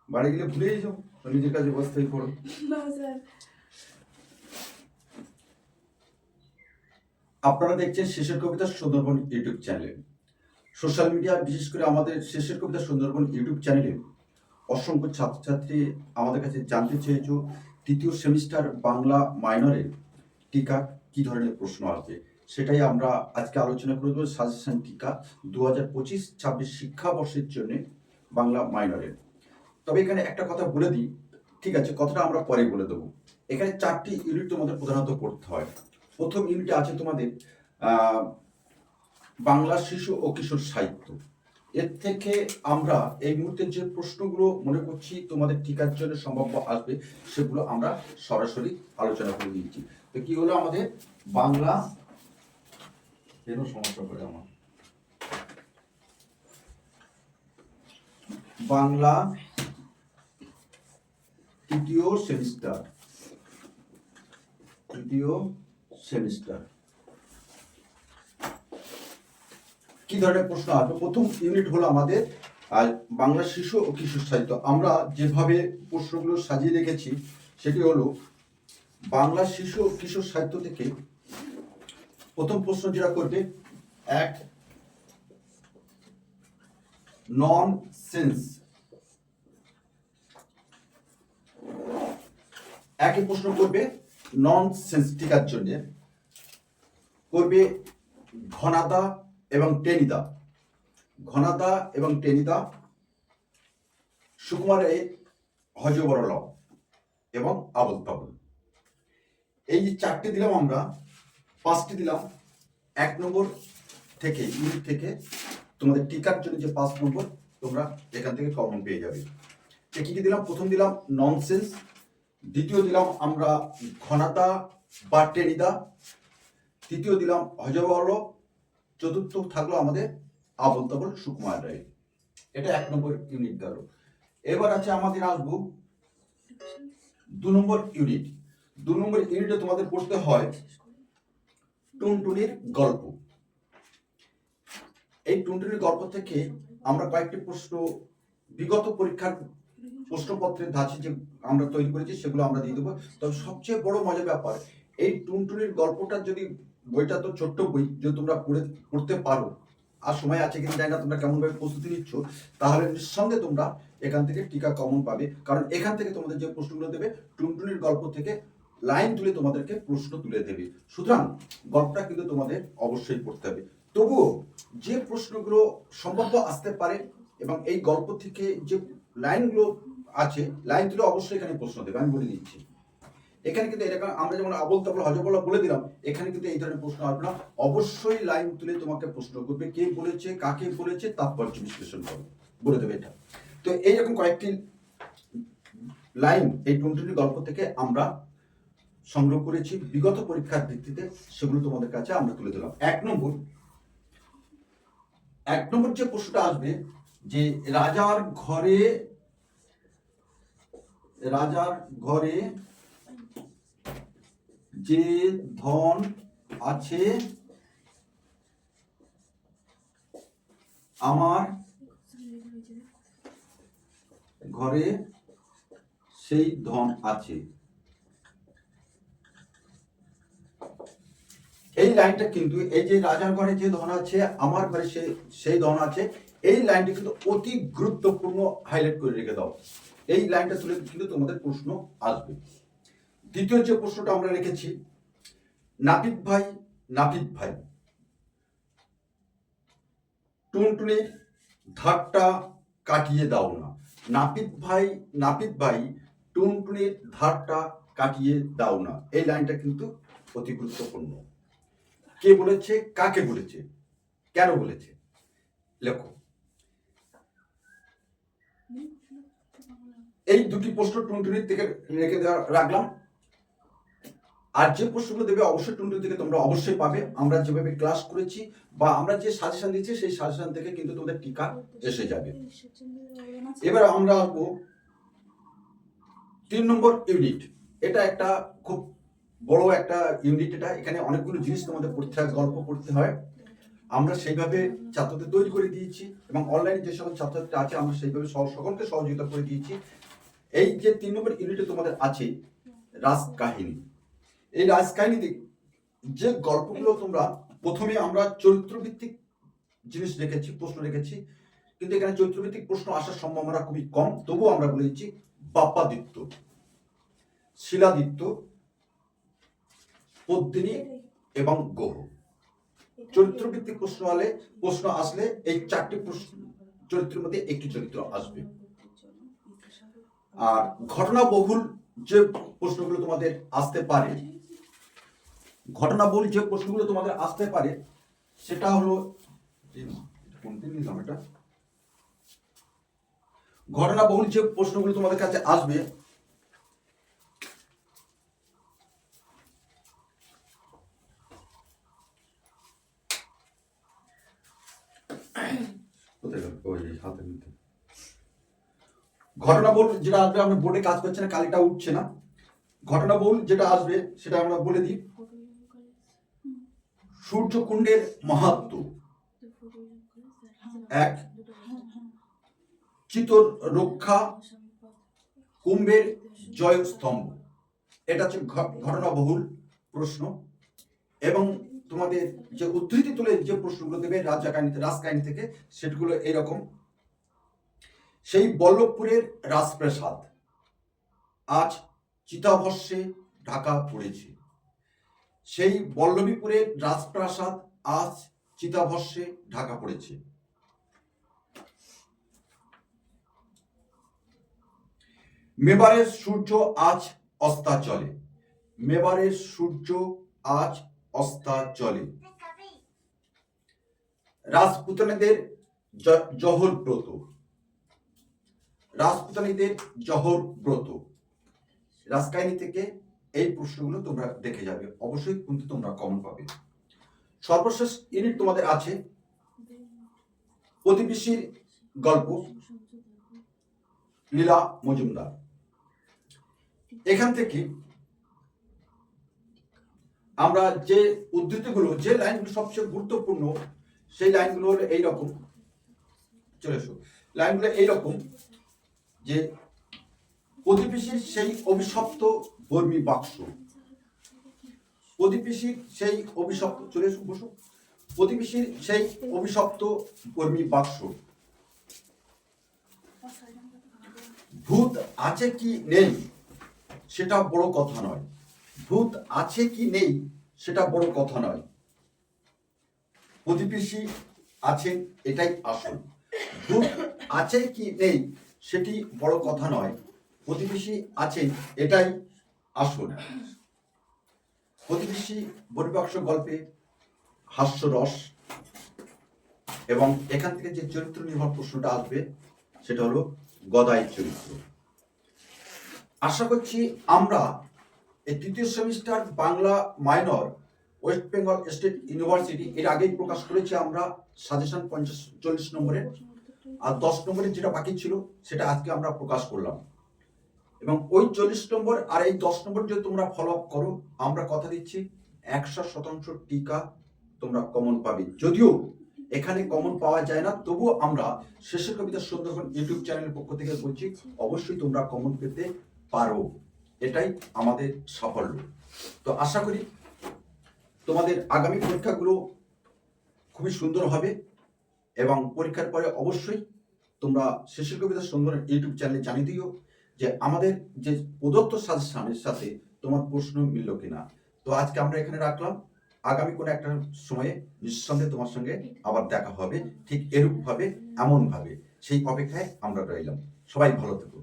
বাড়ি গেলে ভুলেই যাও, নিজের কাছে বসতেই পড়ো। না স্যার। আপনারা দেখছেন শেষের কবিতা সুন্দরবন ইউটিউব চ্যানেলে। সোশ্যাল মিডিয়া, বিশেষ করে আমাদের শেষের কবিতা সুন্দরবন ইউটিউব চ্যানেলে অসংখ্য ছাত্রছাত্রী আমাদের কাছে জানতে চেয়েছ তৃতীয় সেমিস্টার বাংলা মাইনরের টিকা কি ধরনের প্রশ্ন আসবে, সেটাই আমরা আজকে আলোচনা করব। সাজেশন টিকা 2025-26 শিক্ষাবর্ষের জন্য বাংলা মাইনরের। তবে এখানে একটা কথা বলে দিই, ঠিক আছে, কথাটা আমরা পরে বলে দেবো। এখানে 4টি ইউনিট তোমাদের প্রধানত পড়তে হয়। প্রথম ইউনিটে আছে তোমাদের বাংলা শিশু ও কিশোর সাহিত্য। এর থেকে আমরা এই মুহূর্তে যে প্রশ্নগুলো মনে করছি তোমাদের টিকার জন্য সম্ভাব্য আসবে, সেগুলো আমরা সরাসরি আলোচনা করে নিয়েছি। তো কি হলো আমাদের বাংলা, কেন সমস্যা করে আমার বাংলা তৃতীয় সেমিস্টার কি ধরনের প্রশ্ন আসবে। প্রথম ইউনিট হলো আমাদের বাংলা শিশু ও কিশোর সাহিত্য। আমরা যেভাবে প্রশ্নগুলো সাজিয়ে রেখেছি সেটি হলো বাংলা শিশু ও কিশোর সাহিত্য থেকে প্রথম প্রশ্ন যেটা করবে, এক নন সেন্স। একই প্রশ্ন করবে নন সেন্স টিকার জন্য, করবে ঘনাদা এবং টেনিদা। ঘনাদা এবং টেনিদা, সুকুমারের হজবরল এবং আবল তাবল। এই যে 4টি দিলাম, আমরা 5টি দিলাম 1 নম্বর থেকে, ইউনিট থেকে। তোমাদের টিকার জন্য যে 5 নম্বর তোমরা এখান থেকে কমন পেয়ে যাবে। কি কি দিলাম? প্রথম দিলাম ননসেন্স, দ্বিতীয় দিলাম আমরা ঘনাদা বা টেনিদা, তৃতীয় দিলাম হজবরল, চতুর্থ থাকলো আমাদের আবল তাবল সুকুমার রায়। এটা 1 নম্বর ইউনিট গেল। এবার আছে আমাদের আসবো 2 নম্বর ইউনিট। 2 নম্বর ইউনিটে তোমাদের পড়তে হয় টুনটুনির গল্প। এই টুনটুনির গল্প থেকে আমরা কয়েকটি প্রশ্ন বিগত পরীক্ষার প্রশ্নপত্রের ধাঁচে যে আমরা তৈরি করেছি সেগুলো আমরা দিয়ে দেবো। তবে সবচেয়ে বড় মজার ব্যাপার, এই টুনটুনির গল্পটা যদি, বইটা তো ছোট্ট বই, যদি তোমরা পড়তে পারো, আর সময় আছে কিনা জানি না, তোমরা কেমনভাবে প্রস্তুতি নিচ্ছ, তাহলে নিঃসন্দেহে তোমরা এখান থেকে টিকা কমন পাবে। কারণ এখান থেকে তোমাদের যে প্রশ্নগুলো দেবে, টুনটুনির গল্প থেকে লাইন তুলে তোমাদেরকে প্রশ্ন তুলে দেবে। সুতরাং গল্পটা কিন্তু তোমাদের অবশ্যই পড়তে হবে। তবুও যে প্রশ্নগুলো সম্ভাব্য আসতে পারে এবং এই গল্প থেকে যে লাইনগুলো আছে, লাইন তুলে অবশ্যই এখানে প্রশ্ন দেবে, আমি বলে দিচ্ছি। এখানে কিন্তু এরকম আমরা যেমন আবল তাবল হজবরল বলে দিলাম, এখানে কিন্তু এই ধরনের প্রশ্ন আসবে না। অবশ্যই লাইন তুলে তোমাকে প্রশ্ন করবে, কে বলেছে, কাকে বলেছে, তাৎপর্য বিশ্লেষণ করবে, বলে দেবে এটা। তো এইরকম কয়েকটি লাইন এই টুনটুনি গল্প থেকে আমরা সংগ্রহ করেছি বিগত পরীক্ষার ভিত্তিতে, সেগুলো তোমাদের কাছে আমরা তুলে দিলাম। 1 নম্বর যে প্রশ্নটা আসবে, যে রাজার ঘরে যে ধন আছে আমার ঘরে সেই ধন আছে। এই লাইনটা কিন্তু, এই যে রাজার ঘরে যে ধন আছে আমার ঘরে সেই ধন আছে, এই লাইনটা কিন্তু অতি গুরুত্বপূর্ণ, হাইলাইট করে রেখে দাও। এই লাইনটা তুলে কিন্তু তোমাদের প্রশ্ন আসবে। দ্বিতীয় যে প্রশ্নটা আমরা রেখেছি, নাপিত ভাই টুনটুনির ধারটা কাটিয়ে দাও না। নাপিত ভাই টুনটুনির ধারটা কাটিয়ে দাও না, এই লাইনটা কিন্তু অতি গুরুত্বপূর্ণ। কে বলেছে, কাকে বলেছে, কেন বলেছে, লেখো। এই দুটি প্রশ্ন টুনটুনির থেকে রেখে রাখলাম। আর যে প্রশ্নগুলো দেবে অবশ্যই টুনটুনি থেকে তোমরা অবশ্যই পাবে। আমরা যেভাবে ক্লাস করেছি বা আমরা যে সাজেশন দিচ্ছি, সেই সাজেশন থেকে কিন্তু তোমাদের টিকা এসে যাবে। এবার আমরা আসবো 3 নম্বর ইউনিট। এটা একটা খুব বড় একটা ইউনিট। এখানে অনেকগুলো জিনিস তোমাদের পড়তে হয়, গল্প পড়তে হয়। আমরা সেইভাবে ছাত্রদের তৈরি করে দিয়েছি এবং অনলাইনে যে সকল ছাত্রছাত্রী আছে আমরা সেইভাবে সকলকে সহযোগিতা করে দিয়েছি। এই যে 3 নম্বর ইউনিটে তোমাদের আছে রাজকাহিনী, এই রাজকাহিনীতে যে গল্পগুলো তোমরা প্রথমে আমরা চরিত্রভিত্তিক জিনিস রেখেছি, প্রশ্ন রেখেছি, কিন্তু এখানে চরিত্রভিত্তিক প্রশ্ন আসার সম্ভাবনা খুবই কম। তবুও আমরা বলে দিচ্ছি বাপ্পাদিত্য, শিলাদিত্য, পদ্মিনী এবং গ্রহ। চরিত্রভিত্তিক প্রশ্ন আসলে এই 4টি প্রশ্ন চরিত্রের মধ্যে একটি চরিত্র আসবে। আর ঘটনাবহুল যে প্রশ্নগুলো তোমাদের আসতে পারে, সেটা হলো ঘটনাবহুল যে প্রশ্নগুলো তোমাদের কাছে আসবে ঘটনাবহুল যেটা আসবে, আমরা বোর্ডে কাজ করছে না, কালিটা উঠছে না। ঘটনাবহুল যেটা আসবে সেটা আমরা বলে দিই। সূর্যকুণ্ডের মাহাত্ম্য, 1 চিতর রক্ষা, কুম্ভের জয়স্তম্ভ। এটা হচ্ছে ঘটনাবহুল প্রশ্ন। এবং তোমাদের যে উদ্ধৃতি তুলে যে প্রশ্নগুলো দেবে রাজকাহিনী থেকে, সেগুলো এরকম। সেই বল্লভপুরের রাজপ্রাসাদ আজ চিতাভস্মে ঢাকা পড়েছে। সেই বল্লভীপুরের রাজপ্রাসাদ আজ চিতাভস্মে ঢাকা পড়েছে। মেবারের সূর্য আজ অস্তাচলে, মেবারের সূর্য আজ অস্তাচলে। রাজপুতানীদের জহর ব্রত, রাজপুতানীদের জহর ব্রত। রাজকাহিনী থেকে এই প্রশ্নগুলো তোমরা দেখে যাবে, অবশ্যই কিন্তু তোমরা কমন পাবে। সর্বশেষ ইউনিট তোমাদের আছে প্রতিবেশীর গল্প, লীলা মজুমদার। এখান থেকে আমরা যে উদ্ধৃতিগুলো, যে লাইনগুলো সবচেয়ে গুরুত্বপূর্ণ, সেই লাইনগুলো হলো এইরকম। চলে এসো, লাইনগুলো এইরকম যে প্রতিবেশীর সেই অভিশপ্ত বর্মী বাক্স, প্রতিবেশীর সেই অভিশপ্ত, চলে এসো বসো, প্রতিবেশীর সেই অভিশপ্ত বর্মী বাক্স। ভূত আছে কি নেই সেটা বড় কথা নয়, ভূত আছে কি নেই সেটা বড় কথা নয়, প্রতিবেশী আছেন এটাই আসল। ভূত আছে কি নেই সেটি বড় কথা নয়, প্রতিবেশী আছেন এটাই আসল। প্রতিবেশী বর্মী গল্পে হাস্যরস, এবং এখান থেকে যে চরিত্র নির্ভর প্রশ্নটা আসবে সেটা হলো গদাই চরিত্র। আশা করছি আমরা এই 3য় semester Bangla minor West Bengal state university এর আগেই প্রকাশ করেছি আমরা সাজেশন 40 নম্বরের, আর 10 নম্বরের যেটা বাকি ছিল সেটা আজকে আমরা প্রকাশ করলাম। এবং ওই 40 নম্বর আর এই 10 নম্বর যদি তোমরা ফলো আপ করো, আমরা কথা দিচ্ছি 100% টিকা তোমরা কমন পাবে। যদিও এখানে কমন পাওয়া যায় না, তবুও আমরা শেষের কবিতা সুন্দরবন ইউটিউব চ্যানেলের পক্ষ থেকে বলছি অবশ্যই তোমরা কমন পেতে পারো, এটাই আমাদের সাফল্য। তো আশা করি তোমাদের আগামী পরীক্ষাগুলো খুবই সুন্দর হবে, এবং পরীক্ষার পরে অবশ্যই তোমরা শেষের কবিতা সুন্দর ইউটিউব চ্যানেলে জানিয়ে দিও যে আমাদের যে প্রদত্ত সাজেশনের সাথে তোমার প্রশ্ন মিলল কিনা। তো আজকে আমরা এখানে রাখলাম, আগামী কোনো একটা সময়ে নিঃসন্দেহে তোমার সঙ্গে আবার দেখা হবে, ঠিক এরূপ ভাবে, এমন ভাবে, সেই অপেক্ষায় আমরা রইলাম। সবাই ভালো থেকো।